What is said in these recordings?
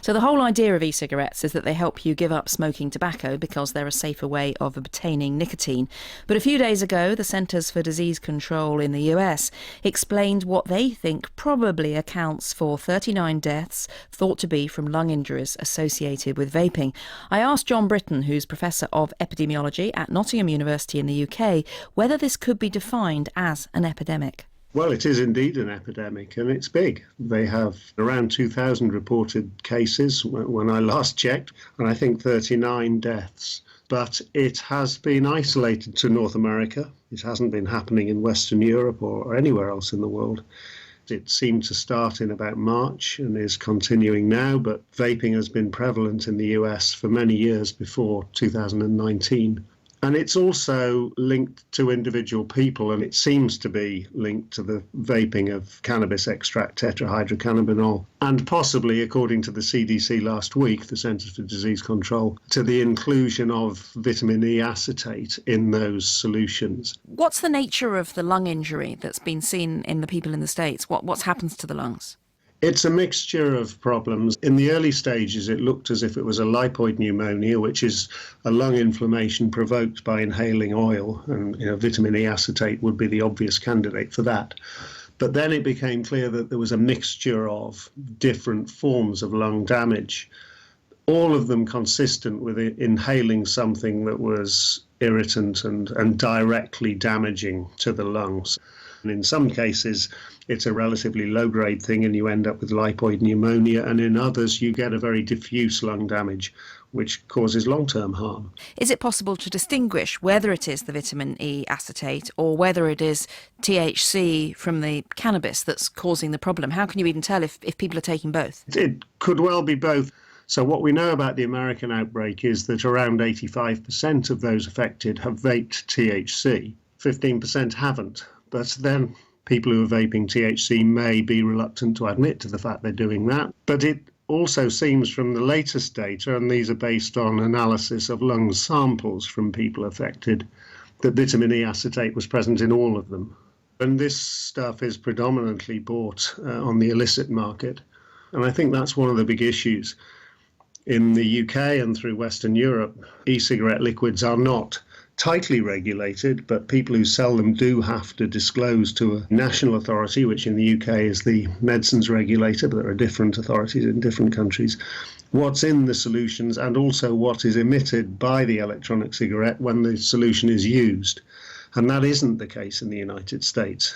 So the whole idea of e-cigarettes is that they help you give up smoking tobacco because they're a safer way of obtaining nicotine. But a few days ago, the Centers for Disease Control in the US explained what they think probably accounts for 39 deaths thought to be from lung injuries associated with vaping. I asked John Britton, who's Professor of Epidemiology at Nottingham University in the UK, whether this could be defined as an epidemic. Well, it is indeed an epidemic, and it's big. They have around 2,000 reported cases when I last checked, and I think 39 deaths. But it has been isolated to North America. It hasn't been happening in Western Europe or anywhere else in the world. It seemed to start in about March and is continuing now, but vaping has been prevalent in the US for many years before 2019. And it's also linked to individual people, and it seems to be linked to the vaping of cannabis extract, tetrahydrocannabinol, and possibly, according to the CDC last week, the Centers for Disease Control, to the inclusion of vitamin E acetate in those solutions. What's the nature of the lung injury that's been seen in the people in the States? What happens to the lungs? It's a mixture of problems. In the early stages, it looked as if it was a lipoid pneumonia, which is a lung inflammation provoked by inhaling oil, and vitamin E acetate would be the obvious candidate for that. But then it became clear that there was a mixture of different forms of lung damage, all of them consistent with inhaling something that was irritant and directly damaging to the lungs. And in some cases, it's a relatively low-grade thing and you end up with lipoid pneumonia, and in others you get a very diffuse lung damage, which causes long-term harm. Is it possible to distinguish whether it is the vitamin E acetate or whether it is THC from the cannabis that's causing the problem? How can you even tell if people are taking both? It could well be both. So what we know about the American outbreak is that around 85% of those affected have vaped THC, 15% haven't. But then people who are vaping THC may be reluctant to admit to the fact they're doing that. But it also seems from the latest data, and these are based on analysis of lung samples from people affected, that vitamin E acetate was present in all of them. And this stuff is predominantly bought on the illicit market. And I think that's one of the big issues. In the UK and through Western Europe, e-cigarette liquids are not tightly regulated, but people who sell them do have to disclose to a national authority, which in the UK is the medicines regulator, but there are different authorities in different countries, what's in the solutions and also what is emitted by the electronic cigarette when the solution is used. And that isn't the case in the United States.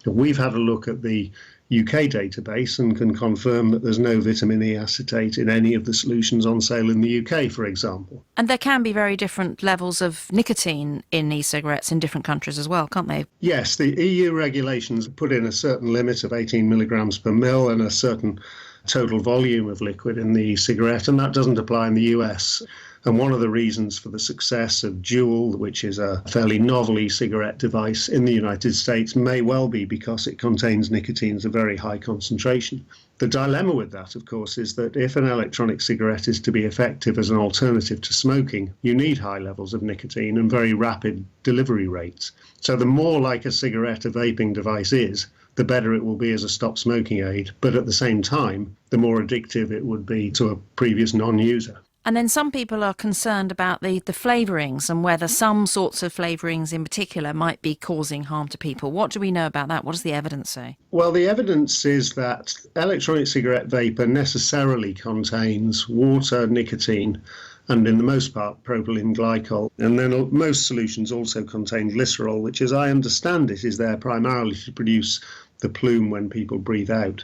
We've had a look at the UK database and can confirm that there's no vitamin E acetate in any of the solutions on sale in the UK, for example. And there can be very different levels of nicotine in e-cigarettes in different countries as well, can't they? Yes, the EU regulations put in a certain limit of 18 milligrams per mil and a certain total volume of liquid in the e-cigarette, and that doesn't apply in the US. And one of the reasons for the success of Juul, which is a fairly novel e-cigarette device in the United States, may well be because it contains nicotines of very high concentration. The dilemma with that, of course, is that if an electronic cigarette is to be effective as an alternative to smoking, you need high levels of nicotine and very rapid delivery rates. So the more like a cigarette a vaping device is, the better it will be as a stop-smoking aid. But at the same time, the more addictive it would be to a previous non-user. And then some people are concerned about the flavourings and whether some sorts of flavourings in particular might be causing harm to people. What do we know about that? What does the evidence say? Well, the evidence is that electronic cigarette vapour necessarily contains water, nicotine, and in the most part propylene glycol. And then most solutions also contain glycerol, which, as I understand it, is there primarily to produce the plume when people breathe out.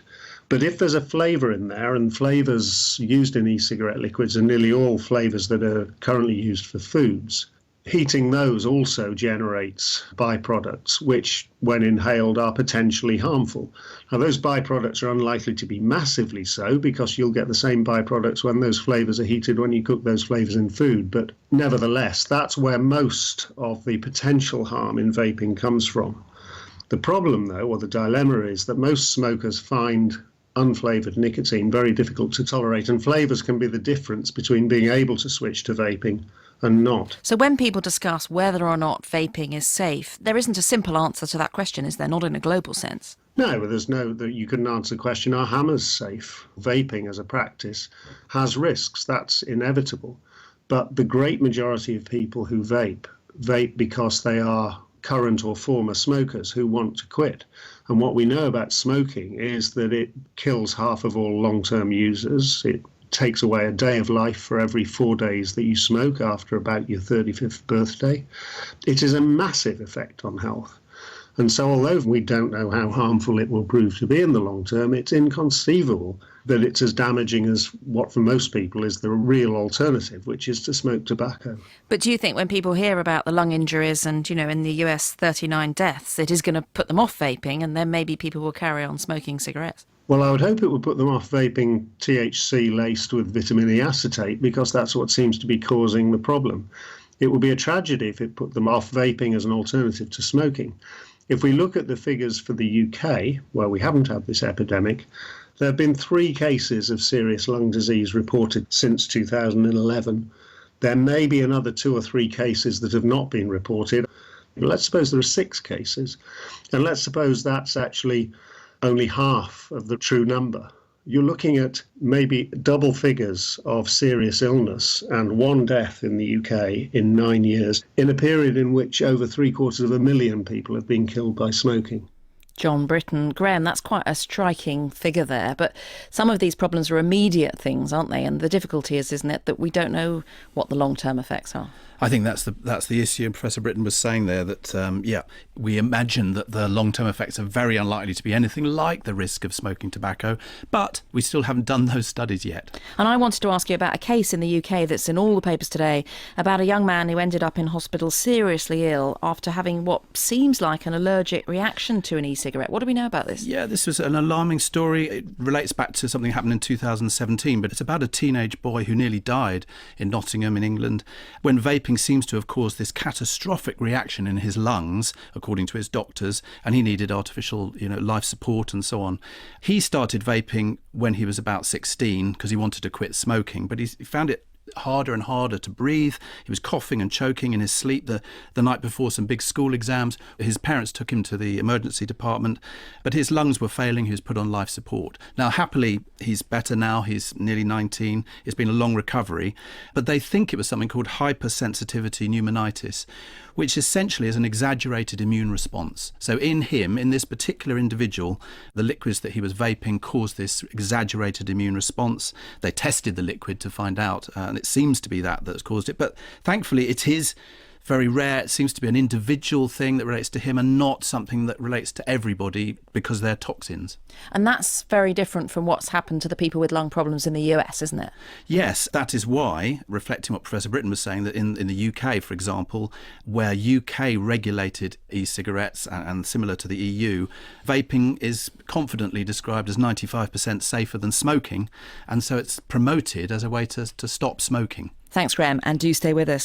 But if there's a flavour in there, and flavours used in e-cigarette liquids are nearly all flavours that are currently used for foods, heating those also generates byproducts, which, when inhaled, are potentially harmful. Now, those byproducts are unlikely to be massively so, because you'll get the same byproducts when those flavours are heated when you cook those flavours in food. But nevertheless, that's where most of the potential harm in vaping comes from. The problem, though, or the dilemma, is that most smokers find unflavoured nicotine very difficult to tolerate, and flavours can be the difference between being able to switch to vaping and not. So when people discuss whether or not vaping is safe, there isn't a simple answer to that question, is there? Not in a global sense. No, there's no, that you couldn't answer the question, are hammers safe? Vaping as a practice has risks, that's inevitable. But the great majority of people who vape because they are current or former smokers who want to quit. And what we know about smoking is that it kills half of all long-term users. It takes away a day of life for every 4 days that you smoke after about your 35th birthday. It is a massive effect on health. And so although we don't know how harmful it will prove to be in the long term, it's inconceivable that it's as damaging as what for most people is the real alternative, which is to smoke tobacco. But do you think when people hear about the lung injuries and, in the US 39 deaths, it is going to put them off vaping and then maybe people will carry on smoking cigarettes? Well, I would hope it would put them off vaping THC laced with vitamin E acetate, because that's what seems to be causing the problem. It would be a tragedy if it put them off vaping as an alternative to smoking. If we look at the figures for the UK, where we haven't had this epidemic, there have been 3 cases of serious lung disease reported since 2011. There may be another 2 or 3 cases that have not been reported. Let's suppose there are 6 cases, and let's suppose that's actually only half of the true number. You're looking at maybe double figures of serious illness and 1 death in the UK in 9 years, in a period in which over 750,000 people have been killed by smoking. John Britton. Graham, that's quite a striking figure there, but some of these problems are immediate things, aren't they? And the difficulty is, isn't it, that we don't know what the long-term effects are. I think that's the issue. And Professor Britton was saying there that, we imagine that the long-term effects are very unlikely to be anything like the risk of smoking tobacco, but we still haven't done those studies yet. And I wanted to ask you about a case in the UK that's in all the papers today about a young man who ended up in hospital seriously ill after having what seems like an allergic reaction to an e-cigarette. What do we know about this? Yeah, this was an alarming story. It relates back to something that happened in 2017, but it's about a teenage boy who nearly died in Nottingham in England when vaping seems to have caused this catastrophic reaction in his lungs, according to his doctors, and he needed artificial, life support and so on. He started vaping when he was about 16 because he wanted to quit smoking, but he found it harder and harder to breathe. He was coughing and choking in his sleep the night before some big school exams. His parents took him to the emergency department, but his lungs were failing. He was put on life support. Now, happily, he's better now. He's nearly 19. It's been a long recovery, but they think it was something called hypersensitivity pneumonitis, which essentially is an exaggerated immune response. So in this particular individual, the liquids that he was vaping caused this exaggerated immune response. They tested the liquid to find out, and it seems to be that's caused it. But thankfully, it is very rare. It seems to be an individual thing that relates to him and not something that relates to everybody because they're toxins. And that's very different from what's happened to the people with lung problems in the US, isn't it? Yes, that is why, reflecting what Professor Britton was saying, that in the UK, for example, where UK regulated e-cigarettes and similar to the EU, vaping is confidently described as 95% safer than smoking. And so it's promoted as a way to stop smoking. Thanks, Graham, and do stay with us.